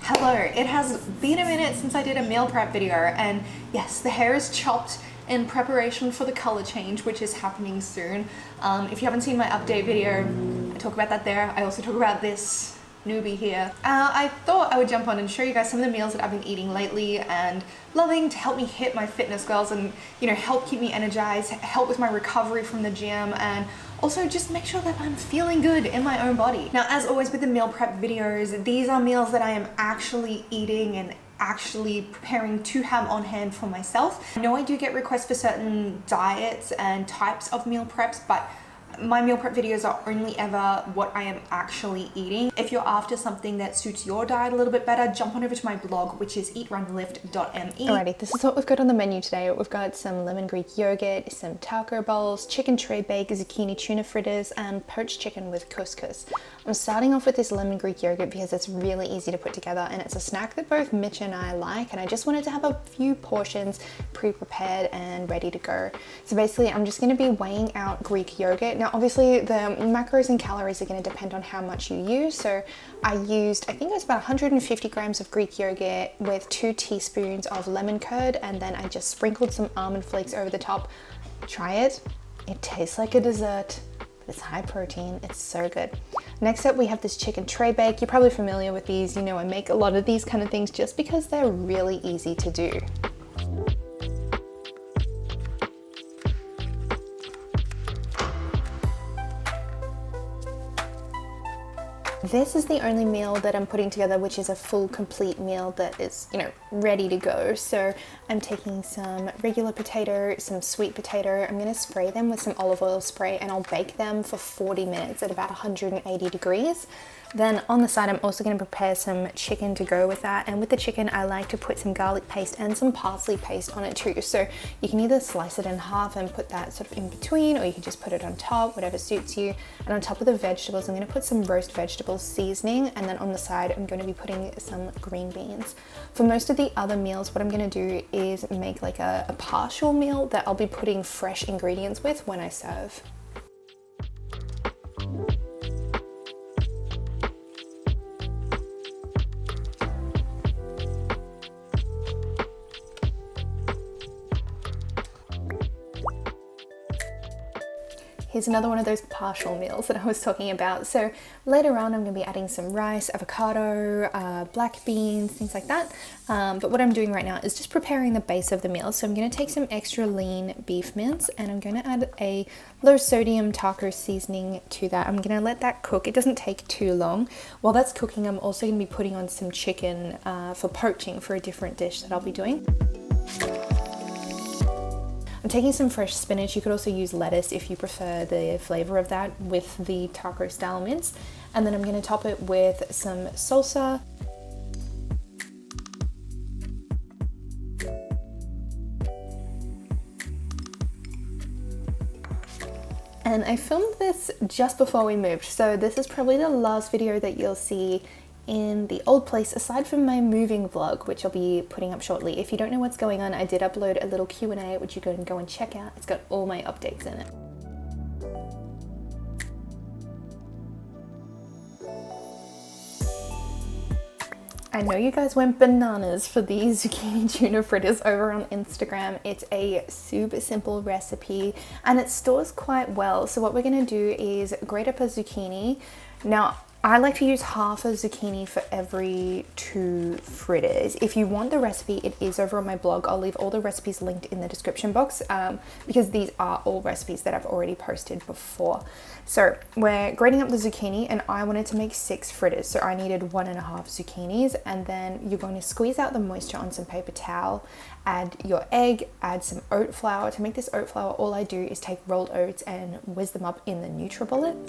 Hello, it has been a minute since I did a meal prep video, and yes, the hair is chopped in preparation for the color change, which is happening soon. If you haven't seen my update video, I talk about that there. I also talk about this newbie here. I thought I would jump on and show you guys some of the meals that I've been eating lately and loving to help me hit my fitness goals and, you know, help keep me energized, help with my recovery from the gym, and also just make sure that I'm feeling good in my own body. Now, as always with the meal prep videos, these are meals that I am actually eating and actually preparing to have on hand for myself. I know I do get requests for certain diets and types of meal preps, but my meal prep videos are only ever what I am actually eating. If you're after something that suits your diet a little bit better, jump on over to my blog, which is eatrunlift.me. Alrighty, this is what we've got on the menu today. We've got some lemon Greek yogurt, some taco bowls, chicken tray bake, zucchini tuna fritters, and poached chicken with couscous. I'm starting off with this lemon Greek yogurt because it's really easy to put together, and it's a snack that both Mitch and I like, and I just wanted to have a few portions pre-prepared and ready to go. So basically, I'm just going to be weighing out Greek yogurt. Now, obviously, the macros and calories are going to depend on how much you use. So I used, I think it was about 150 grams of Greek yogurt with 2 teaspoons of lemon curd, and then I just sprinkled some almond flakes over the top. Try it. It tastes like a dessert. It's high protein, it's so good. Next up, we have this chicken tray bake. You're probably familiar with these. You know, I make a lot of these kind of things just because they're really easy to do. This is the only meal that I'm putting together which is a full complete meal that is, you know, ready to go. So I'm taking some regular potato, some sweet potato. I'm going to spray them with some olive oil spray, and I'll bake them for 40 minutes at about 180 degrees. Then on the side, I'm also going to prepare some chicken to go with that. And with the chicken, I like to put some garlic paste and some parsley paste on it too. So you can either slice it in half and put that sort of in between, or you can just put it on top, whatever suits you. And on top of the vegetables, I'm going to put some roast vegetable seasoning. And then on the side, I'm going to be putting some green beans. For most of the other meals, what I'm going to do is make like a partial meal that I'll be putting fresh ingredients with when I serve. Here's another one of those partial meals that I was talking about. So later on, I'm going to be adding some rice, avocado, black beans, things like that. But what I'm doing right now is just preparing the base of the meal. So I'm going to take some extra lean beef mince, and I'm going to add a low sodium taco seasoning to that. I'm going to let that cook. It doesn't take too long. While that's cooking, I'm also going to be putting on some chicken for poaching for a different dish that I'll be doing. I'm taking some fresh spinach. You could also use lettuce if you prefer the flavor of that with the taco style mince. And then I'm going to top it with some salsa. And I filmed this just before we moved, so this is probably the last video that you'll see in the old place aside from my moving vlog, which I'll be putting up shortly. If you don't know what's going on, I did upload a little Q&A which you can go and check out. It's got all my updates in it. I know you guys went bananas for these zucchini tuna fritters over on Instagram. It's a super simple recipe and it stores quite well. So what we're going to do is grate up a zucchini. Now, I like to use half a zucchini for every 2 fritters. If you want the recipe, it is over on my blog. I'll leave all the recipes linked in the description box because these are all recipes that I've already posted before. So we're grating up the zucchini, and I wanted to make 6 fritters. So I needed 1.5 zucchinis, and then you're going to squeeze out the moisture on some paper towel, add your egg, add some oat flour. To make this oat flour, all I do is take rolled oats and whiz them up in the NutriBullet.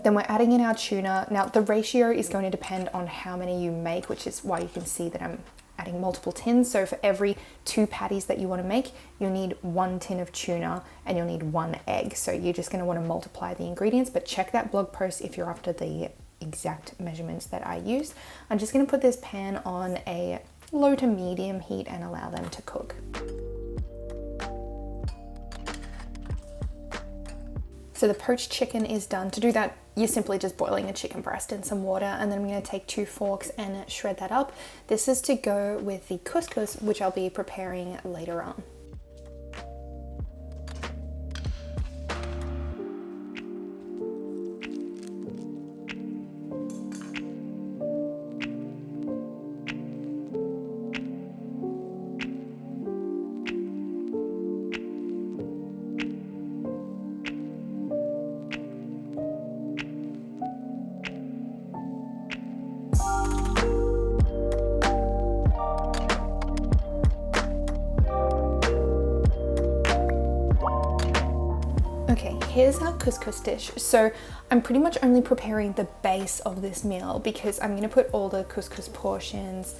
Then we're adding in our tuna. Now the ratio is going to depend on how many you make, which is why you can see that I'm adding multiple tins. So for every 2 patties that you want to make, you'll need 1 tin of tuna and you'll need 1 egg. So you're just going to want to multiply the ingredients, but check that blog post if you're after the exact measurements that I use. I'm just going to put this pan on a low to medium heat and allow them to cook. So the poached chicken is done. To do that, you're simply just boiling a chicken breast in some water, and then I'm going to take 2 forks and shred that up. This is to go with the couscous, which I'll be preparing later on. Okay, here's our couscous dish. So I'm pretty much only preparing the base of this meal because I'm gonna put all the couscous portions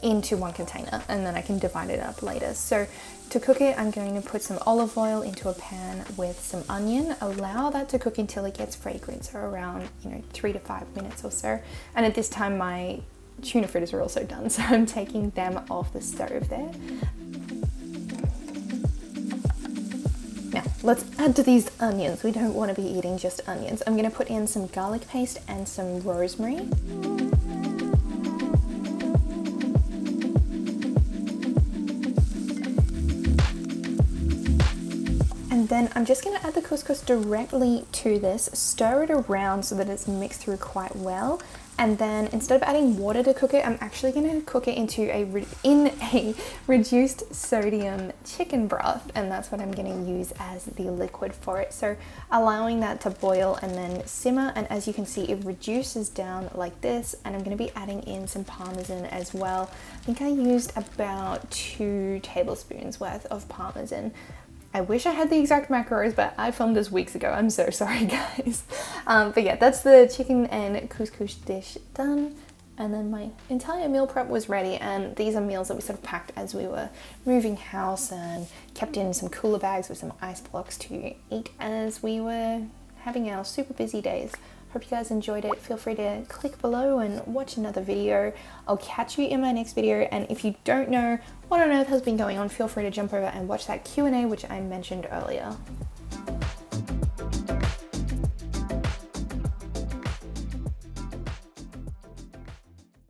into one container and then I can divide it up later. So to cook it, I'm going to put some olive oil into a pan with some onion, allow that to cook until it gets fragrant, so around 3 to 5 minutes or so. And at this time my tuna fritters are also done, so I'm taking them off the stove there. Now, let's add to these onions. We don't want to be eating just onions. I'm going to put in some garlic paste and some rosemary. And then I'm just going to add the couscous directly to this, stir it around so that it's mixed through quite well. And then instead of adding water to cook it, I'm actually going to cook it into a reduced sodium chicken broth, and that's what I'm going to use as the liquid for it. So allowing that to boil and then simmer, and as you can see, it reduces down like this. And I'm going to be adding in some Parmesan as well. I think I used about 2 tablespoons worth of Parmesan. I wish I had the exact macros, but I filmed this weeks ago. I'm so sorry, guys. But yeah, that's the chicken and couscous dish done. And then my entire meal prep was ready. And these are meals that we sort of packed as we were moving house and kept in some cooler bags with some ice blocks to eat as we were having our super busy days. Hope you guys enjoyed it. Feel free to click below and watch another video. I'll catch you in my next video. And if you don't know what on earth has been going on, feel free to jump over and watch that Q&A, which I mentioned earlier.